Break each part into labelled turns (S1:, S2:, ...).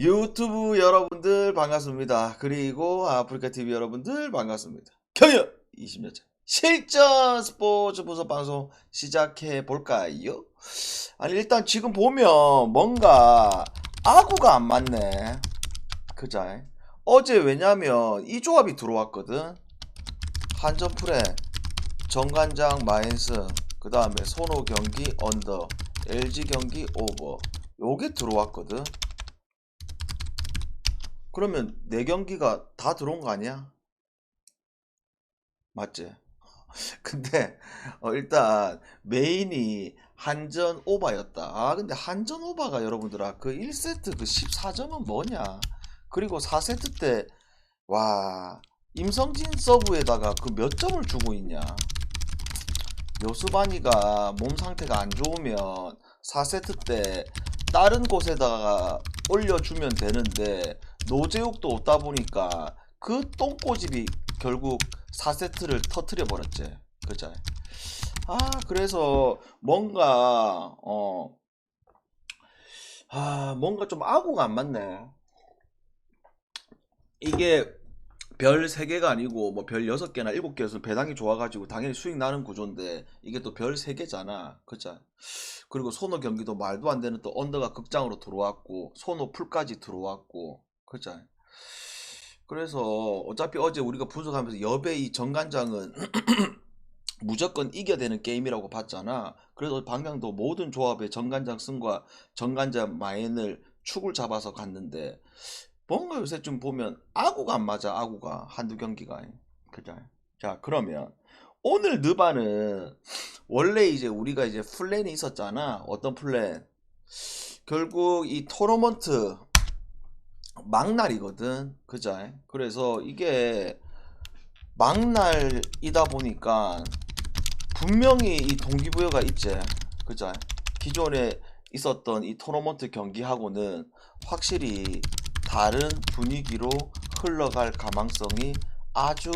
S1: 유튜브 여러분들 반갑습니다. 그리고 아프리카 TV 여러분들 반갑습니다. 경연 20년째 실전 스포츠 분석 방송 시작해 볼까요? 아니 일단 지금 보면 뭔가 아구가 안 맞네. 그자. 어제 왜냐면 이 조합이 들어왔거든. 한전프레, 정관장 마인스, 그 다음에 손호 경기 언더, LG 경기 오버. 요게 들어왔거든. 그러면 4경기가 다 들어온 거 아니야? 맞지? 근데 일단 메인이 한전 오바였다. 근데 한전 오바가 여러분들아 그 1세트 그 14점은 뭐냐? 그리고 4세트 때 와 임성진 서브에다가 그 몇 점을 주고 있냐? 요수반이가 몸 상태가 안 좋으면 4세트 때 다른 곳에다가 올려주면 되는데 노제욱도 없다 보니까 그 똥꼬집이 결국 4세트를 터트려 버렸지. 그죠? 그래서 뭔가 뭔가 좀 아구가 안 맞네. 이게 별 3개가 아니고 뭐 별 6개나 7개여서 배당이 좋아가지고 당연히 수익 나는 구조인데 이게 또 별 3개잖아. 그죠? 그리고 손호 경기도 말도 안 되는 또 언더가 극장으로 들어왔고 손호 풀까지 들어왔고. 그죠? 그래서 어차피 어제 우리가 분석하면서 여배 이 정관장은 무조건 이겨야 되는 게임이라고 봤잖아. 그래서 방향도 모든 조합의 정관장 승과 정관장 마인을 축을 잡아서 갔는데 뭔가 요새 좀 보면 아구가 안 맞아. 아구가 한두 경기가. 그죠? 자, 그러면 오늘 느바는 원래 이제 우리가 이제 플랜이 있었잖아. 어떤 플랜? 결국 이 토너먼트 막날이거든. 그죠? 그래서 이게 막날이다 보니까 분명히 이 동기부여가 있지. 그죠? 기존에 있었던 이 토너먼트 경기하고는 확실히 다른 분위기로 흘러갈 가망성이 아주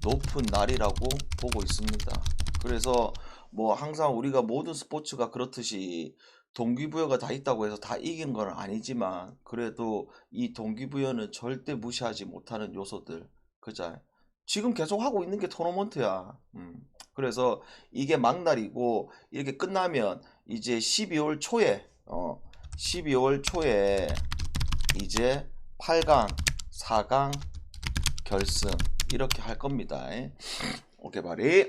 S1: 높은 날이라고 보고 있습니다. 그래서 뭐 항상 우리가 모든 스포츠가 그렇듯이 동기부여가 다 있다고 해서 다 이긴 건 아니지만 그래도 이 동기부여는 절대 무시하지 못하는 요소들. 그죠? 지금 계속 하고 있는 게 토너먼트야. 그래서 이게 막날이고 이렇게 끝나면 이제 12월 초에 12월 초에 이제 8강, 4강 결승 이렇게 할 겁니다. 오케이 바리.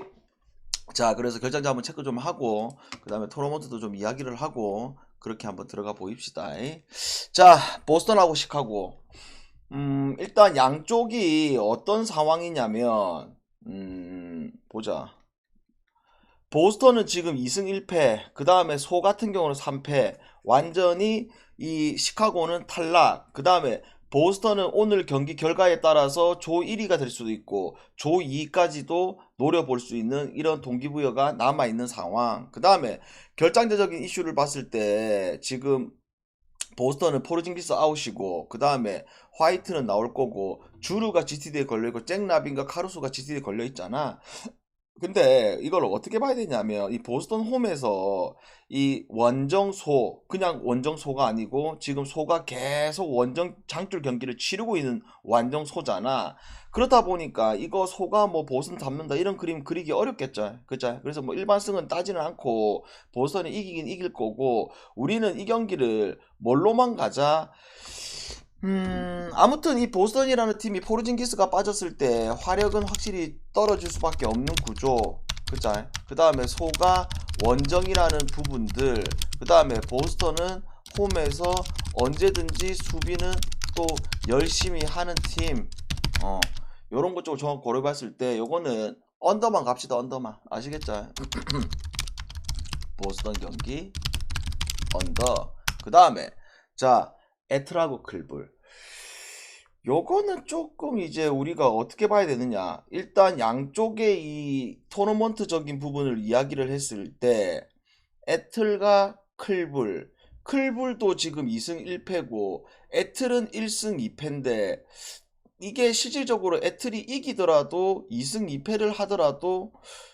S1: 자, 그래서 결정자 한번 체크 좀 하고 그 다음에 토너먼트도 좀 이야기를 하고 그렇게 한번 들어가 보입시다. 자, 보스턴하고 시카고. 일단 양쪽이 어떤 상황이냐면 보자. 보스턴은 지금 2승 1패, 그 다음에 소 같은 경우는 3패, 완전히 이 시카고는 탈락, 그 다음에 보스턴은 오늘 경기 결과에 따라서 조 1위가 될 수도 있고 조 2위까지도 노려볼 수 있는 이런 동기부여가 남아있는 상황. 그 다음에 결정적인 이슈를 봤을 때 지금 보스턴은 포르징기스 아웃이고 그 다음에 화이트는 나올 거고 주루가 GTD에 걸려있고 잭라빈과 카루소가 GTD에 걸려있잖아. 근데 이걸 어떻게 봐야 되냐면 이 보스턴 홈에서 이 원정소 그냥 원정소가 아니고 지금 소가 계속 원정 장줄 경기를 치르고 있는 완정소잖아. 그렇다 보니까 이거 소가 뭐 보스턴 잡는다 이런 그림 그리기 어렵겠죠. 그죠? 그래서 뭐 일반승은 따지는 않고 보스턴이 이기긴 이길 거고 우리는 이 경기를 뭘로만 가자. 아무튼 이 보스턴이라는 팀이 포르징기스가 빠졌을 때 화력은 확실히 떨어질 수밖에 없는 구조. 그죠? 그 다음에 소가 원정이라는 부분들. 그 다음에 보스턴은 홈에서 언제든지 수비는 또 열심히 하는 팀. 요런 것 쪽을 정확히 고려봤을 때 요거는 언더만 갑시다. 언더만. 아시겠죠? 보스턴 경기 언더. 그 다음에 자 에트라고 클불. 요거는 조금 이제 우리가 어떻게 봐야 되느냐. 일단 양쪽의 이 토너먼트적인 부분을 이야기를 했을 때 에틀과 클불도 지금 2승 1패고 에틀은 1승 2패인데 이게 실질적으로 에틀이 이기더라도 2승 2패를 하더라도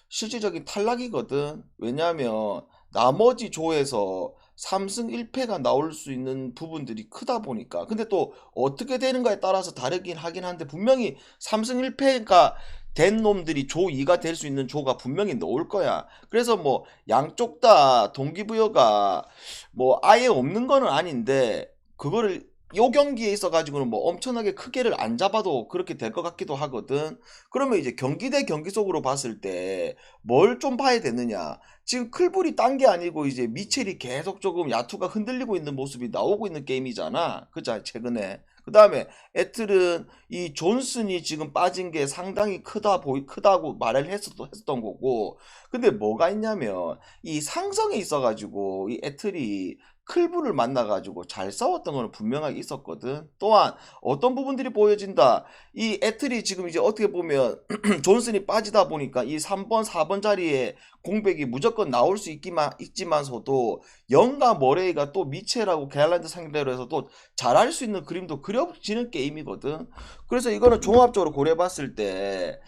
S1: 실질적인 탈락이거든. 왜냐하면 나머지 조에서 3승 1패가 나올 수 있는 부분들이 크다 보니까. 근데 또 어떻게 되는가에 따라서 다르긴 하긴 한데 분명히 3승 1패가 된 놈들이 조 2가 될 수 있는 조가 분명히 나올 거야. 그래서 뭐 양쪽 다 동기부여가 뭐 아예 없는 거는 아닌데 그거를 요 경기에 있어 가지고는 뭐 엄청나게 크게를 안 잡아도 그렇게 될 것 같기도 하거든. 그러면 이제 경기 대 경기 속으로 봤을 때 뭘 좀 봐야 되느냐. 지금 클불이 딴 게 아니고 이제 미첼이 계속 조금 야투가 흔들리고 있는 모습이 나오고 있는 게임이잖아. 그자 최근에. 그 다음에 애틀은 이 존슨이 지금 빠진 게 상당히 크다고 말을 했었던 거고. 근데 뭐가 있냐면 이 상성에 있어가지고 이 애틀이 클불을 만나가지고 잘 싸웠던 거는 분명하게 있었거든. 또한 어떤 부분들이 보여진다. 이 애틀이 지금 이제 어떻게 보면 존슨이 빠지다 보니까 이 3번, 4번 자리에 공백이 무조건 나올 수 있지만서도 영과 머레이가 또 미첼하고 게알란드 상대로 해서 또 잘할 수 있는 그림도 그려지는 게임이거든. 그래서 이거는 종합적으로 고려해봤을 때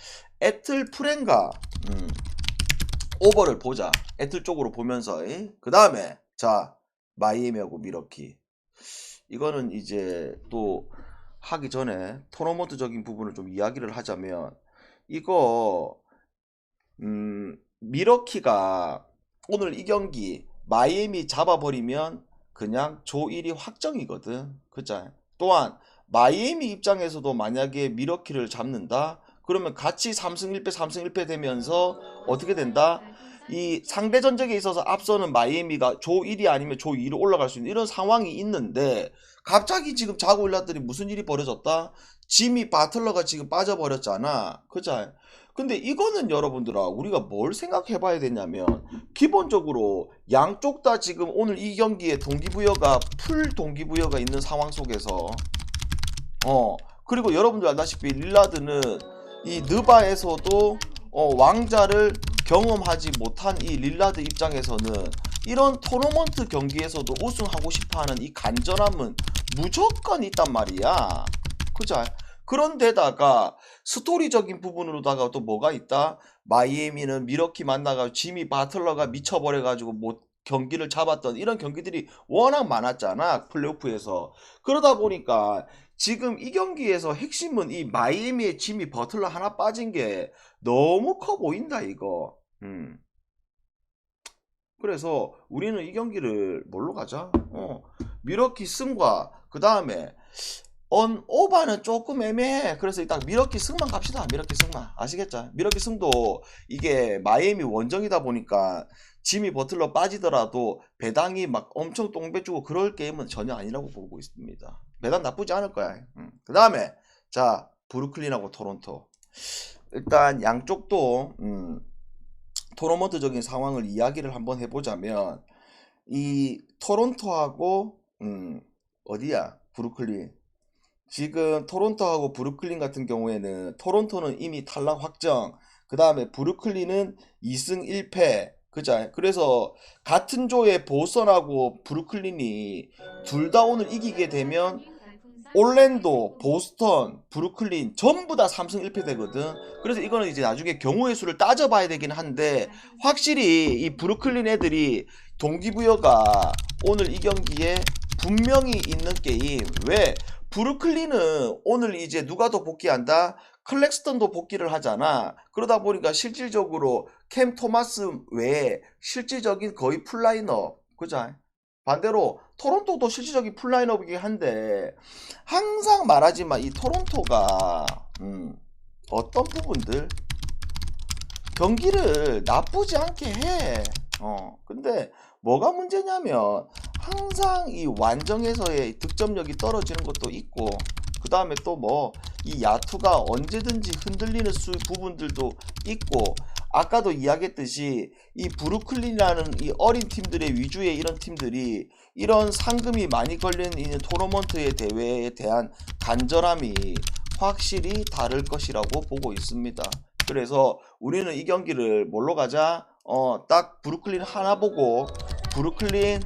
S1: 애틀 프렌가 오버를 보자. 애틀 쪽으로 보면서. 그 다음에 자 마이애미하고 미러키. 이거는 이제 또 하기 전에 토너먼트적인 부분을 좀 이야기를 하자면 이거 미러키가 오늘 이 경기 마이애미 잡아버리면 그냥 조 1위 확정이거든. 그죠? 또한 마이애미 입장에서도 만약에 미러키를 잡는다 그러면 같이 3승 1패 3승 1패 되면서 어떻게 된다? 이 상대 전적에 있어서 앞서는 마이애미가 조 1위 아니면 조 2로 올라갈 수 있는 이런 상황이 있는데 갑자기 지금 자고 일났더니 무슨 일이 벌어졌다? 지미 바틀러가 지금 빠져버렸잖아. 그죠? 근데 이거는 여러분들아 우리가 뭘 생각해 봐야 되냐면 기본적으로 양쪽 다 지금 오늘 이 경기에 동기부여가 풀 동기부여가 있는 상황 속에서 그리고 여러분들 알다시피 릴라드는 이 느바에서도 왕자를 경험하지 못한 이 릴라드 입장에서는 이런 토너먼트 경기에서도 우승하고 싶어하는 이 간절함은 무조건 있단 말이야. 그죠? 그런데다가 스토리적인 부분으로다가 또 뭐가 있다? 마이애미는 미러키 만나가지고 지미 바틀러가 미쳐버려가지고 못 경기를 잡았던 이런 경기들이 워낙 많았잖아. 플레이오프에서. 그러다 보니까 지금 이 경기에서 핵심은 이 마이애미의 지미 버틀러 하나 빠진 게 너무 커 보인다 이거. 그래서 우리는 이 경기를 뭘로 가자? 미러키 승과 그 다음에 오바는 조금 애매해. 그래서 일단 미러키 승만 갑시다. 미러키 승만. 아시겠죠? 미러키 승도 이게 마이애미 원정이다 보니까 지미 버틀러 빠지더라도 배당이 막 엄청 똥배 주고 그럴 게임은 전혀 아니라고 보고 있습니다. 배당 나쁘지 않을 거야. 그 다음에 자 브루클린하고 토론토. 일단 양쪽도 토너먼트적인 상황을 이야기를 한번 해보자면 이 토론토하고 어디야? 브루클린. 지금 토론토하고 브루클린 같은 경우에는 토론토는 이미 탈락 확정. 그 다음에 브루클린은 2승 1패. 그죠? 그래서 같은 조에 보스턴하고 브루클린이 둘 다 오늘 이기게 되면 올랜도, 보스턴, 브루클린 전부 다 3승 1패 되거든. 그래서 이거는 이제 나중에 경우의 수를 따져봐야 되긴 한데 확실히 이 브루클린 애들이 동기부여가 오늘 이 경기에 분명히 있는 게임. 왜? 브루클린은 오늘 이제 누가 더 복귀한다? 클렉스턴도 복귀를 하잖아. 그러다 보니까 실질적으로 캠 토마스 외에 실질적인 거의 풀라인업. 그죠? 반대로 토론토도 실질적인 풀라인업이긴 한데 항상 말하지만 이 토론토가 어떤 부분들 경기를 나쁘지 않게 해. 근데 뭐가 문제냐면 항상 이 완정에서의 득점력이 떨어지는 것도 있고 그 다음에 또 뭐 이 야투가 언제든지 흔들리는 부분들도 있고 아까도 이야기했듯이 이 브루클린이라는 이 어린 팀들의 위주의 이런 팀들이 이런 상금이 많이 걸리는 이 토너먼트의 대회에 대한 간절함이 확실히 다를 것이라고 보고 있습니다. 그래서 우리는 이 경기를 뭘로 가자? 딱 브루클린 하나 보고 브루클린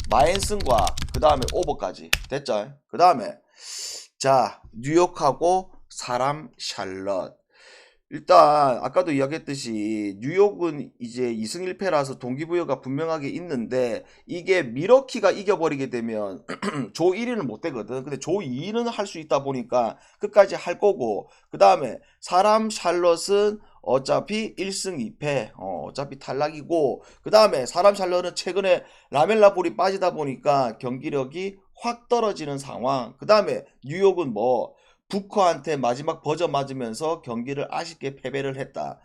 S1: 마앤슨과 그 다음에 오버까지 됐죠? 그 다음에 자 뉴욕하고 사람 샬럿. 일단 아까도 이야기했듯이 뉴욕은 이제 2승 1패라서 동기부여가 분명하게 있는데 이게 미러키가 이겨버리게 되면 조 1위는 못 되거든. 근데 조 2위는 할 수 있다 보니까 끝까지 할 거고, 그 다음에 사람 샬럿은 어차피 1승 2패 어차피 탈락이고, 그 다음에 사람 샬럿은 최근에 라멜라 볼이 빠지다 보니까 경기력이 확 떨어지는 상황. 그 다음에 뉴욕은 뭐 부커한테 마지막 버저 맞으면서 경기를 아쉽게 패배를 했다.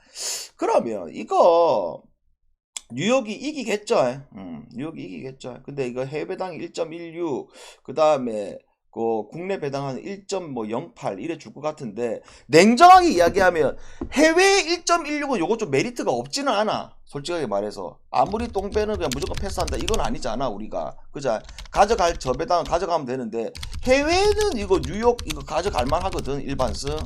S1: 그러면 이거 뉴욕이 이기겠죠. 뉴욕이 이기겠죠. 근데 이거 해외 배당이 1.16, 그 다음에 그 국내 배당은 1.08 이래 줄 것 같은데, 냉정하게 이야기하면 해외 1.16은 요거 좀 메리트가 없지는 않아. 솔직하게 말해서 아무리 똥배는 그냥 무조건 패스한다 이건 아니잖아 우리가. 그자, 가져갈 저 배당은 가져가면 되는데 해외는 이거 뉴욕 이거 가져갈 만하거든 일반승.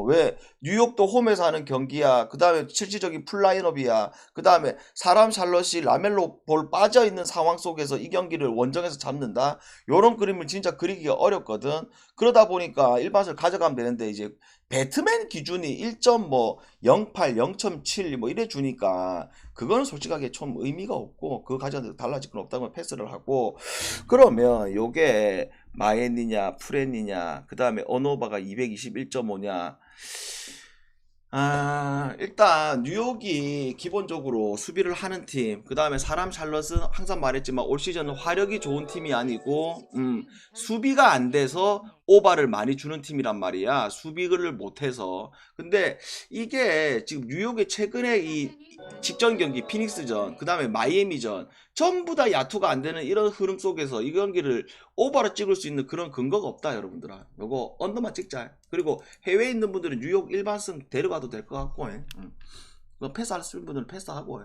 S1: 왜 뉴욕도 홈에서 하는 경기야. 그 다음에 실질적인 풀라인업이야. 그 다음에 사람 샬럿이 라멜로 볼 빠져있는 상황 속에서 이 경기를 원정에서 잡는다. 요런 그림을 진짜 그리기가 어렵거든. 그러다 보니까 일반을 가져가면 되는데 이제 배트맨 기준이 1.08, 0.7 뭐 이래 주니까 그거는 솔직하게 좀 의미가 없고 그거 가져도 달라질 건 없다고 패스를 하고, 그러면 요게 마엔이냐 프렌이냐 그 다음에 어노바가 221.5냐. 일단 뉴욕이 기본적으로 수비를 하는 팀, 그 다음에 사람 샬럿은 항상 말했지만 올 시즌은 화력이 좋은 팀이 아니고 수비가 안 돼서 오바를 많이 주는 팀이란 말이야. 수비를 못해서. 근데 이게 지금 뉴욕의 최근에 이 직전 경기 피닉스전, 그 다음에 마이애미전 전부 다 야투가 안 되는 이런 흐름 속에서 이 경기를 오버로 찍을 수 있는 그런 근거가 없다 여러분들아. 요거 언더만 찍자. 그리고 해외에 있는 분들은 뉴욕 일반승 데려가도 될 것 같고, 패스할 수 있는 분들은 패스하고,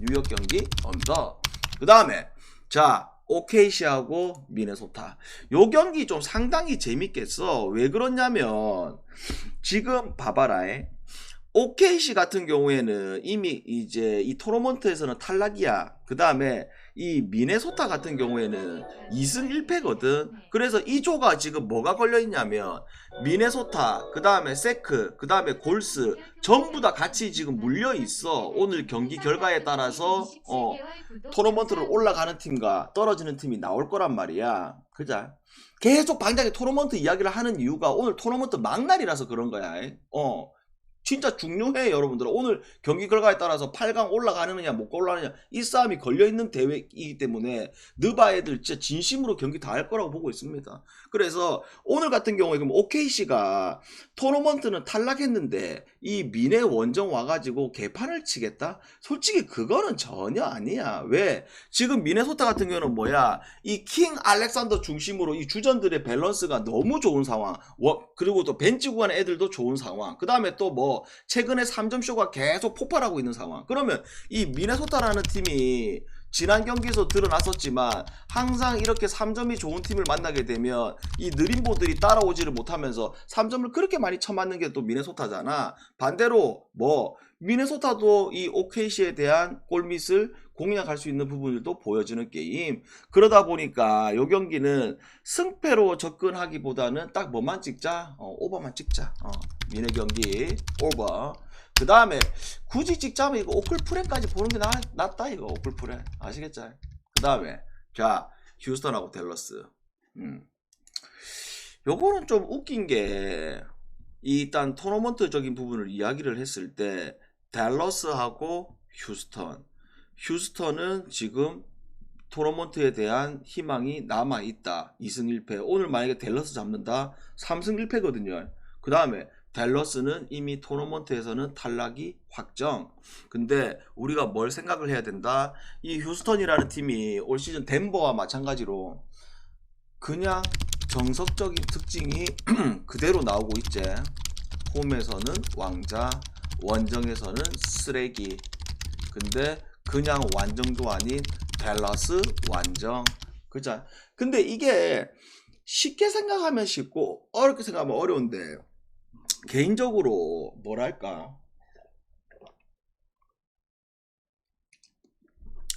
S1: 뉴욕 경기 언더. 그 다음에 자 OKC하고 미네소타, 요 경기 좀 상당히 재밌겠어. 왜 그러냐면 지금 봐봐라. OKC 같은 경우에는 이미 이제 이 토너먼트에서는 탈락이야. 그 다음에 이 미네소타 같은 경우에는 2승 1패거든. 그래서 이 조가 지금 뭐가 걸려있냐면 미네소타, 그 다음에 세크, 그 다음에 골스 전부 다 같이 지금 물려있어. 오늘 경기 결과에 따라서 토너먼트를 올라가는 팀과 떨어지는 팀이 나올 거란 말이야. 그자? 계속 방장에 토너먼트 이야기를 하는 이유가 오늘 토너먼트 막날이라서 그런 거야. 진짜 중요해 여러분들. 오늘 경기 결과에 따라서 8강 올라가느냐 못 올라가느냐 이 싸움이 걸려있는 대회이기 때문에 느바 애들 진짜 진심으로 경기 다 할 거라고 보고 있습니다. 그래서 오늘 같은 경우에 그럼 OKC가 토너먼트는 탈락했는데 이 미네 원정 와가지고 개판을 치겠다? 솔직히 그거는 전혀 아니야. 왜? 지금 미네소타 같은 경우는 뭐야, 이 킹 알렉산더 중심으로 이 주전들의 밸런스가 너무 좋은 상황, 그리고 또 벤치 구간의 애들도 좋은 상황, 그 다음에 또 뭐 최근에 3점 쇼가 계속 폭발하고 있는 상황. 그러면 이 미네소타라는 팀이 지난 경기에서 드러났었지만 항상 이렇게 3점이 좋은 팀을 만나게 되면 이 느린 보들이 따라오지를 못하면서 3점을 그렇게 많이 쳐맞는 게 또 미네소타잖아. 반대로 뭐 미네소타도 이 OKC에 대한 골밑을 공략할 수 있는 부분들도 보여주는 게임. 그러다 보니까 이 경기는 승패로 접근하기보다는 딱 뭐만 찍자? 오버만 찍자. 미네 경기 오버. 그 다음에 굳이 찍자면 이거 오클프렌까지 보는 게 낫다 이거. 오클프렌 아시겠죠? 그 다음에 자 휴스턴하고 댈러스. 요거는 좀 웃긴 게 일단 토너먼트적인 부분을 이야기를 했을 때 댈러스하고 휴스턴은 지금 토너먼트에 대한 희망이 남아있다. 2승 1패. 오늘 만약에 댈러스 잡는다 3승 1패거든요. 그 다음에 댈러스는 이미 토너먼트에서는 탈락이 확정. 근데 우리가 뭘 생각을 해야 된다. 이 휴스턴이라는 팀이 올 시즌 덴버와 마찬가지로 그냥 정석적인 특징이 그대로 나오고 있지. 홈에서는 왕자, 원정에서는 쓰레기. 근데 그냥 완정도 아닌 댈러스 완정. 그죠? 근데 이게 쉽게 생각하면 쉽고 어렵게 생각하면 어려운데, 개인적으로 뭐랄까,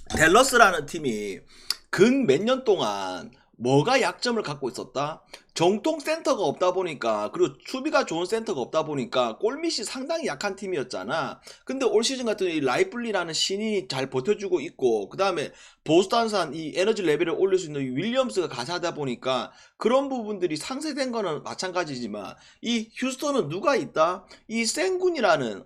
S1: 댈러스라는 팀이 근 몇 년 동안 뭐가 약점을 갖고 있었다? 정통 센터가 없다 보니까, 그리고 수비가 좋은 센터가 없다 보니까 골밑이 상당히 약한 팀이었잖아. 근데 올 시즌 같은 경우 이 라이플리라는 신인이 잘 버텨주고 있고, 그 다음에 보스턴산 이 에너지 레벨을 올릴 수 있는 이 윌리엄스가 가세하다 보니까 그런 부분들이 상쇄된 거는 마찬가지지만, 이 휴스턴은 누가 있다? 이 센군이라는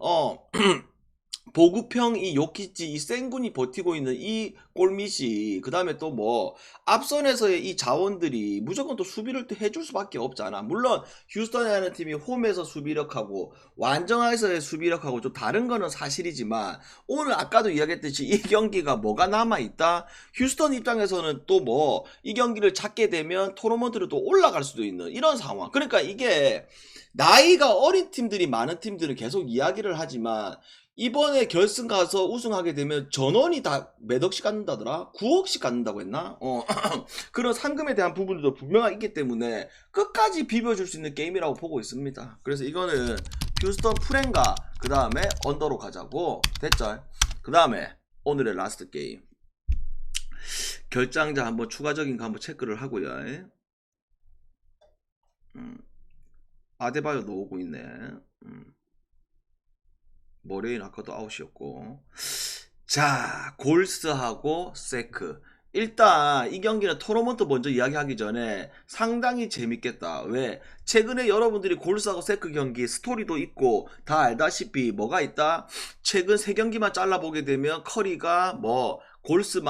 S1: 보급형 이 요키치 이 센군이 버티고 있는 이 골밑이, 그 다음에 또 뭐 앞선에서의 이 자원들이 무조건 또 수비를 또 해줄 수밖에 없잖아. 물론 휴스턴이라는 팀이 홈에서 수비력하고 완정에서의 수비력하고 좀 다른 거는 사실이지만, 오늘 아까도 이야기했듯이 이 경기가 뭐가 남아있다? 휴스턴 입장에서는 또 뭐 이 경기를 잡게 되면 토너먼트로 또 올라갈 수도 있는 이런 상황. 그러니까 이게 나이가 어린 팀들이 많은 팀들은 계속 이야기를 하지만, 이번에 결승 가서 우승하게 되면 전원이 다 몇 억씩 갖는다더라? 9억씩 갖는다고 했나? 그런 상금에 대한 부분도 분명히 있기 때문에 끝까지 비벼줄 수 있는 게임이라고 보고 있습니다. 그래서 이거는 휴스턴 프렌가 그 다음에 언더로 가자고. 됐죠? 그 다음에 오늘의 라스트 게임 결장자 한번 추가적인 거 한번 체크를 하고요. 아데바요 넣고 있네. 모레인 아까도 아웃이었고. 자, 골스하고 세크. 일단 이 경기는 토너먼트 먼저 이야기하기 전에 상당히 재밌겠다. 왜? 최근에 여러분들이 골스하고 세크 경기 스토리도 있고 다 알다시피 뭐가 있다? 최근 3경기만 잘라보게 되면 커리가 뭐 골스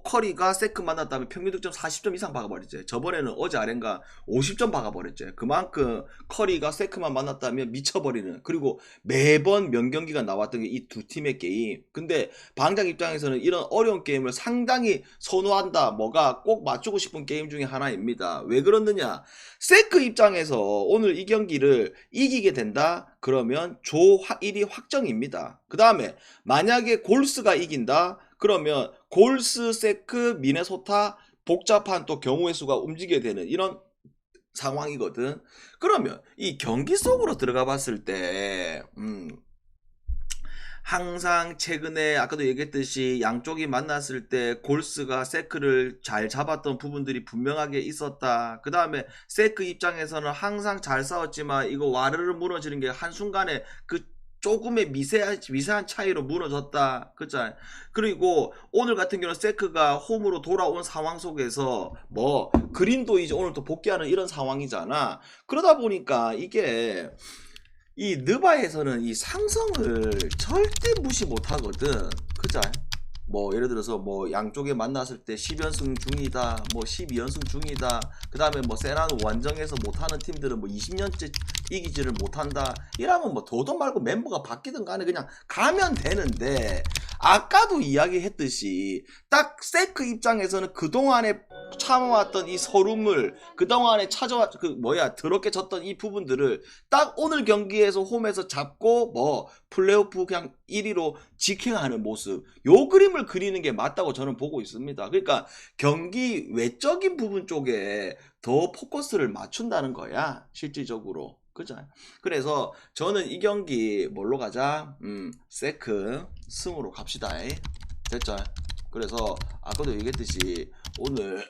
S1: 커리가 세크 만났다면 평균 득점 40점 이상 박아버렸지. 저번에는 어제 아ren가 50점 박아버렸지. 그만큼 커리가 세크만 만났다면 미쳐버리는. 그리고 매번 명경기가 나왔던 게 이 두 팀의 게임. 근데 방장 입장에서는 이런 어려운 게임을 상당히 선호한다. 뭐가 꼭 맞추고 싶은 게임 중에 하나입니다. 왜 그렇느냐? 세크 입장에서 오늘 이 경기를 이기게 된다? 그러면 조 1위 확정입니다. 그 다음에 만약에 골스가 이긴다? 그러면 골스, 세크, 미네소타 복잡한 또 경우의 수가 움직이게 되는 이런 상황이거든. 그러면 이 경기 속으로 들어가 봤을 때 항상 최근에 아까도 얘기했듯이 양쪽이 만났을 때 골스가 세크를 잘 잡았던 부분들이 분명하게 있었다. 그 다음에 세크 입장에서는 항상 잘 싸웠지만 이거 와르르 무너지는 게 한순간에 그 조금의 미세한 차이로 무너졌다. 그죠? 그리고 오늘 같은 경우는 세크가 홈으로 돌아온 상황 속에서 뭐 그린도 이제 오늘 또 복귀하는 이런 상황이잖아. 그러다 보니까 이게 이 느바에서는 이 상성을 절대 무시 못하거든. 그죠? 뭐 예를 들어서 뭐 양쪽에 만났을 때 10연승 중이다, 뭐 12연승 중이다. 그 다음에 뭐 세나는 원정에서 못하는 팀들은 뭐 20년째 이기지를 못한다. 이러면 뭐 도덕 말고 멤버가 바뀌든 간에 그냥 가면 되는데, 아까도 이야기했듯이 딱 세크 입장에서는 그동안에 참아왔던 이 서름을, 그동안에 더럽게 졌던 이 부분들을 딱 오늘 경기에서 홈에서 잡고 뭐 플레이오프 그냥 1위로 직행하는 모습, 요 그림을 그리는 게 맞다고 저는 보고 있습니다. 그러니까 경기 외적인 부분 쪽에 더 포커스를 맞춘다는 거야, 실질적으로. 그죠? 그래서 저는 이 경기 뭘로 가자? 세크 승으로 갑시다. 됐죠? 그래서 아까도 얘기했듯이 오늘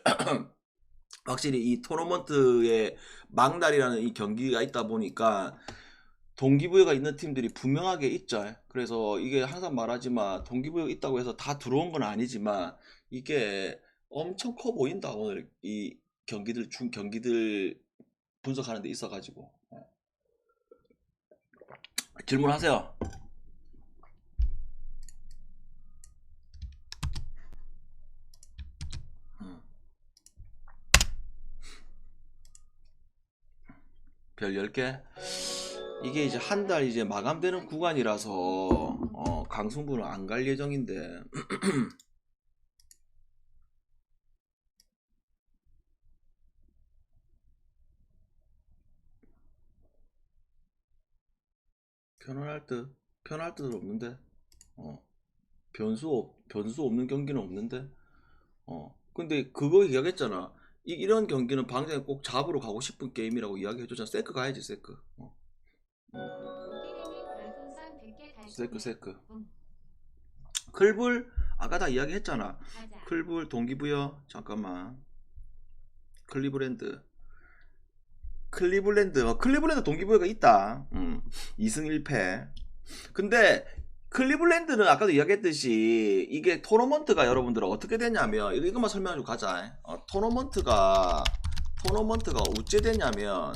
S1: 확실히 이 토너먼트의 막날이라는 이 경기가 있다 보니까 동기부여가 있는 팀들이 분명하게 있죠. 그래서 이게 항상 말하지만 동기부여가 있다고 해서 다 들어온 건 아니지만 이게 엄청 커 보인다. 오늘 이 경기들 분석하는 데 있어가지고. 질문하세요. 별 10개? 이게 이제 한 달 이제 마감되는 구간이라서 강승부는 안 갈 예정인데 편할 듯 없는데. 변수 없는 경기는 없는데. 근데 그거 이야기했잖아. 이런 경기는 방장이 꼭 잡으러 가고 싶은 게임이라고 이야기해줬잖아. 세크 가야지, 세크. 세크. 클불 아까 다 이야기했잖아. 클불 동기부여 잠깐만. 클리블랜드 동기부여가 있다. 2승 1패. 근데 클리블랜드는 아까도 이야기했듯이 이게 토너먼트가 여러분들 어떻게 되냐면 이것만 설명하고 가자. 토너먼트가 어째 되냐면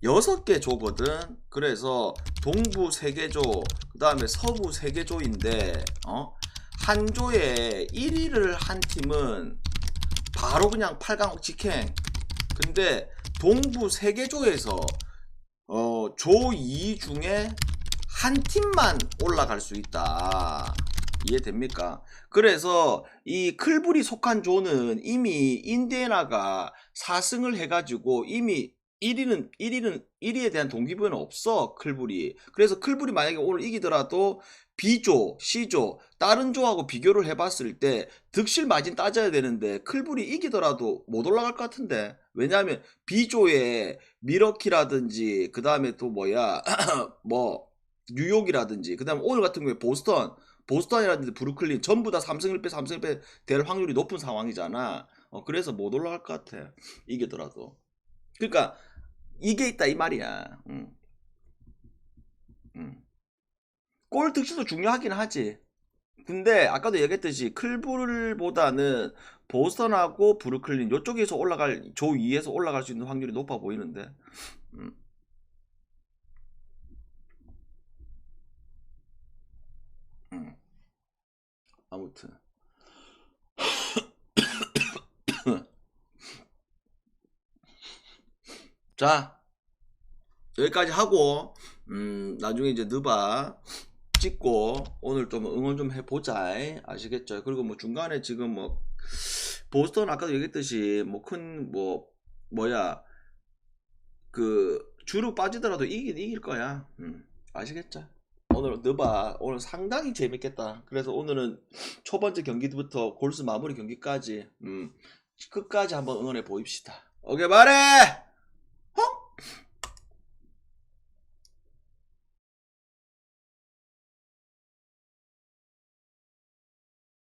S1: 6개 조거든. 그래서 동부 3개 조, 그 다음에 서부 3개 조인데 한 조에 1위를 한 팀은 바로 그냥 8강 직행. 근데 동부 3개 조에서 조 2 중에 한 팀만 올라갈 수 있다. 이해됩니까? 그래서 이 클불이 속한 조는 이미 인디애나가 4승을 해가지고 이미 1위에 대한 동기부여는 없어. 클불이. 그래서 클불이 만약에 오늘 이기더라도 B조, C조 다른 조하고 비교를 해봤을 때 득실 마진 따져야 되는데 클불이 이기더라도 못 올라갈 것 같은데. 왜냐하면 B조에 미러키라든지 그 다음에 또 뭐야 뭐 뉴욕이라든지 그 다음에 오늘 같은 경우에 보스턴이라든지 브루클린 전부 다 3승 1패 될 확률이 높은 상황이잖아. 그래서 못 올라갈 것 같아. 이기더라도. 그러니까 이게 있다 이 말이야. 골 득실도 중요하긴 하지. 근데 아까도 얘기했듯이 클불보다는 보스턴하고 브루클린 이쪽에서 올라갈 조 2에서 올라갈 수 있는 확률이 높아 보이는데. 아무튼 자 여기까지 하고 나중에 이제 느바 찍고 오늘 좀 응원 좀 해보자. 아시겠죠? 그리고 뭐 중간에 지금 뭐 보스턴 아까도 얘기했듯이 뭐 큰 뭐야 그 주로 빠지더라도 이길 거야. 아시겠죠? 오늘 느바 오늘 상당히 재밌겠다. 그래서 오늘은 초번째 경기부터 골수 마무리 경기까지 끝까지 한번 응원해 보입시다. 오케이 말해.